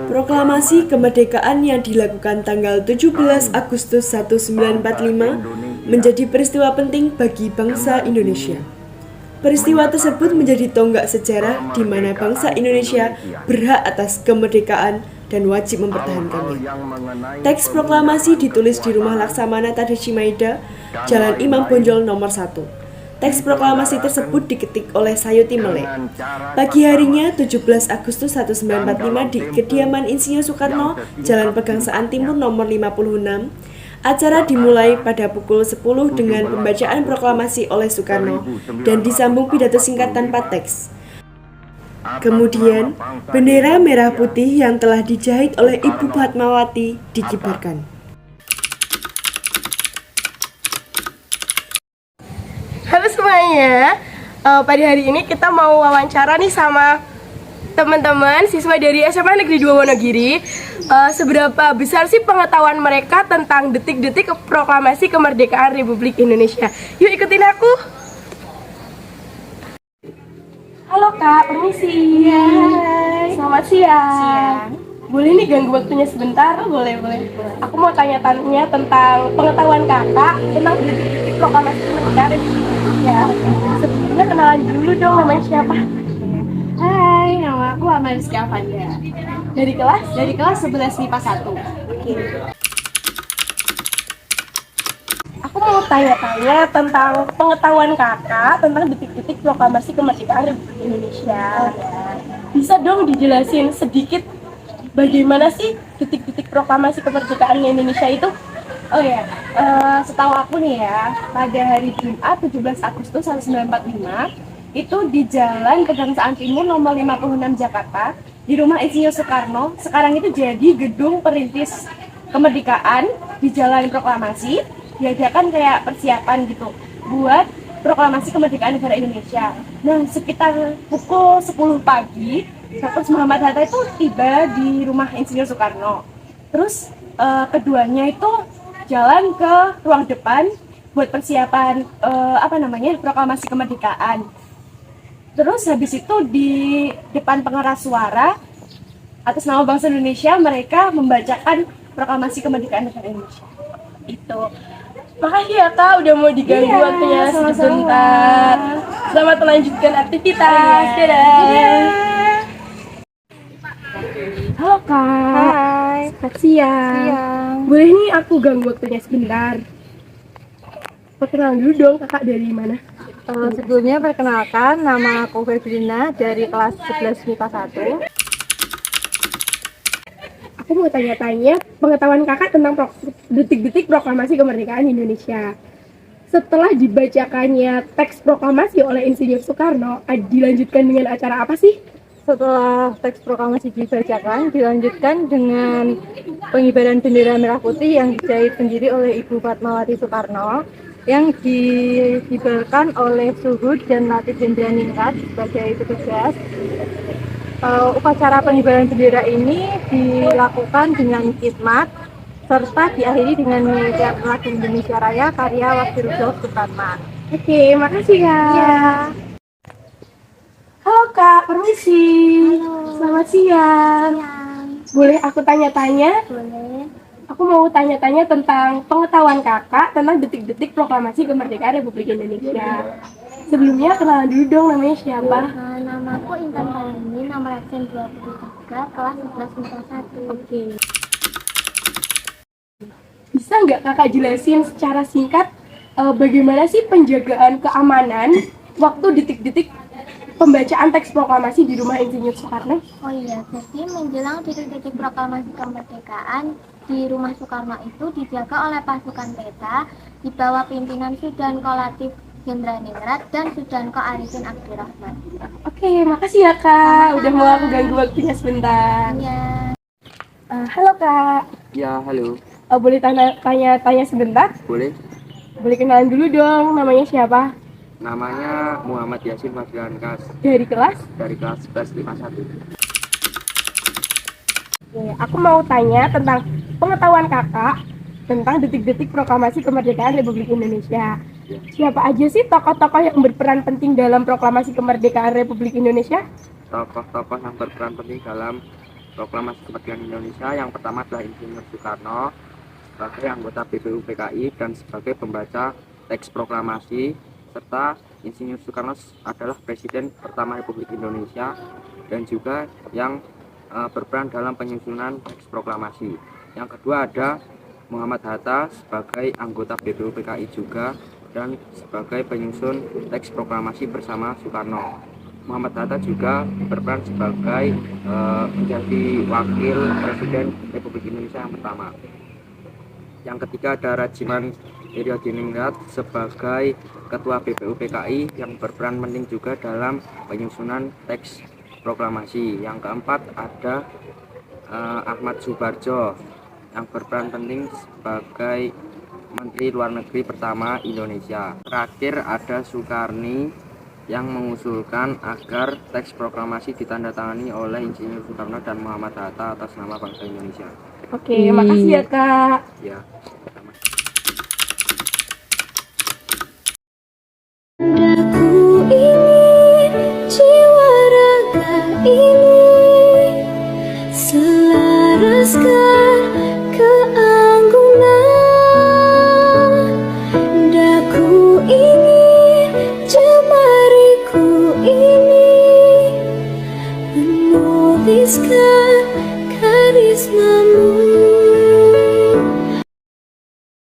Proklamasi kemerdekaan yang dilakukan tanggal 17 Agustus 1945 menjadi peristiwa penting bagi bangsa Indonesia. Peristiwa tersebut menjadi tonggak sejarah di mana bangsa Indonesia berhak atas kemerdekaan dan wajib mempertahankannya. Teks proklamasi ditulis di Rumah Laksamana Tadashi Maeda, Jalan Imam Bonjol nomor 1. Teks proklamasi tersebut diketik oleh Sayuti Melek. Pagi harinya 17 Agustus 1945 di kediaman Insinyur Soekarno, Jalan Pegangsaan Timur nomor 56. Acara dimulai pada pukul 10 dengan pembacaan proklamasi oleh Soekarno dan disambung pidato singkat tanpa teks. Kemudian, bendera merah putih yang telah dijahit oleh Ibu Fatmawati dikibarkan. Halo semuanya, pada hari ini kita mau wawancara nih sama teman-teman siswa dari SMA Negeri 2 Wonogiri. Seberapa besar sih pengetahuan mereka tentang detik-detik proklamasi kemerdekaan Republik Indonesia? Yuk ikutin aku. Halo Kak, permisi. Hai. Selamat siang. Siang. Boleh nih ganggu waktunya sebentar? Boleh. Aku mau tanya-tanya tentang pengetahuan kakak tentang detik-detik proklamasi kemerdekaan Republik Indonesia. Sebelumnya kenalan dulu dong, namanya siapa? Hai, nama aku Amaliska Avanda. Dari kelas? Dari kelas 11 MIPA 1. Aku mau tanya-tanya tentang pengetahuan kakak tentang detik-detik proklamasi kemerdekaan Republik Indonesia. Bisa dong dijelasin sedikit bagaimana sih detik-detik proklamasi kemerdekaan Indonesia itu? Oh ya, setahu aku nih ya, pada hari Jumat 17 Agustus 1945 itu di Jalan Pegangsaan Timur nomor 56 Jakarta, di rumah Insinyur Soekarno. Sekarang itu jadi gedung perintis kemerdekaan di Jalan Proklamasi. Diadakan kayak persiapan gitu buat proklamasi kemerdekaan negara Indonesia. Nah, sekitar pukul 10 pagi, Dr. Muhammad Hatta itu tiba di rumah Insinyur Soekarno. Terus keduanya itu jalan ke ruang depan buat persiapan proklamasi kemerdekaan. Terus habis itu di depan pengeras suara atas nama bangsa Indonesia mereka membacakan proklamasi kemerdekaan negara Indonesia. Itu. Makasih ya Kak udah mau diganggu waktunya sebentar. Selamat melanjutkan aktivitas. Dadah. Halo Kak. Hai. Selamat siang. Boleh nih aku ganggu waktunya sebentar. Perkenalan dulu dong kakak dari mana? Sebelumnya perkenalkan, nama aku Febrina dari kelas 11 MIPA 1. Aku mau tanya-tanya pengetahuan kakak tentang detik-detik proklamasi kemerdekaan Indonesia. Setelah dibacakannya teks proklamasi oleh Insinyur Soekarno, dilanjutkan dengan acara apa sih? Setelah teks proklamasi dibacakan, dilanjutkan dengan pengibaran bendera merah putih yang dijahit sendiri oleh Ibu Fatmawati Soekarno, yang dikibarkan oleh Suhud dan Latif Hendrianingrat sebagai petugas. Upacara pengibaran bendera ini dilakukan dengan khidmat serta diakhiri dengan menyanyikan lagu Indonesia Raya karya Wakil Rudolf Supratman. Oke, makasih Kak. Ya. Halo Kak, permisi. Halo. Selamat siang. Boleh aku tanya-tanya? Boleh. Aku mau tanya-tanya tentang pengetahuan kakak tentang detik-detik proklamasi kemerdekaan Republik Indonesia. Sebelumnya kenalan dulu dong, namanya siapa? Nama aku Intan Palini, nomor absen 23, kelas 11 MIPA 1. Oke. Bisa nggak kakak jelasin secara singkat bagaimana sih penjagaan keamanan waktu detik-detik pembacaan teks proklamasi di rumah Insinyur Soekarno? Oh iya, jadi menjelang detik-detik proklamasi kemerdekaan di rumah Soekarno itu dijaga oleh pasukan peta di bawah pimpinan Sudan Kolatif Hendraningrat dan Sudanko Arifin Abdurrahman. Oke, makasih ya Kak. Udah mau aku ganggu waktunya sebentar. Iya. Halo Kak. Ya, halo. Boleh tanya sebentar? Boleh. Boleh kenalan dulu dong, namanya siapa? Namanya Muhammad Yasin Masdian Kas Dari kelas? dari kelas 11 MIPA 1. Oke, aku mau tanya tentang pengetahuan kakak tentang detik-detik proklamasi kemerdekaan Republik Indonesia. Ya. Siapa aja sih tokoh-tokoh yang berperan penting dalam proklamasi kemerdekaan Republik Indonesia? Tokoh-tokoh yang berperan penting dalam proklamasi kemerdekaan Indonesia. Yang pertama adalah Insinyur Soekarno sebagai anggota BPUPKI dan sebagai pembaca teks proklamasi, serta Insinyur Soekarno adalah Presiden pertama Republik Indonesia dan juga yang berperan dalam penyusunan teks proklamasi. Yang kedua ada Muhammad Hatta sebagai anggota BPUPKI juga dan sebagai penyusun teks proklamasi bersama Soekarno. Muhammad Hatta juga berperan sebagai menjadi wakil Presiden Republik Indonesia yang pertama. Yang ketiga ada Rajiman Djadiningrat sebagai Ketua BPUPKI yang berperan penting juga dalam penyusunan teks proklamasi. Yang keempat ada Ahmad Subarjo yang berperan penting sebagai Menteri Luar Negeri pertama Indonesia. Terakhir ada Soekarni yang mengusulkan agar teks proklamasi ditandatangani oleh Insinyur Soekarno dan Muhammad Hatta atas nama bangsa Indonesia. Oke, makasih ya Kak. Ya. Aku ingin jiwa raga ini selaraskan keanggunan. Daku ingin jemariku ini menuliskan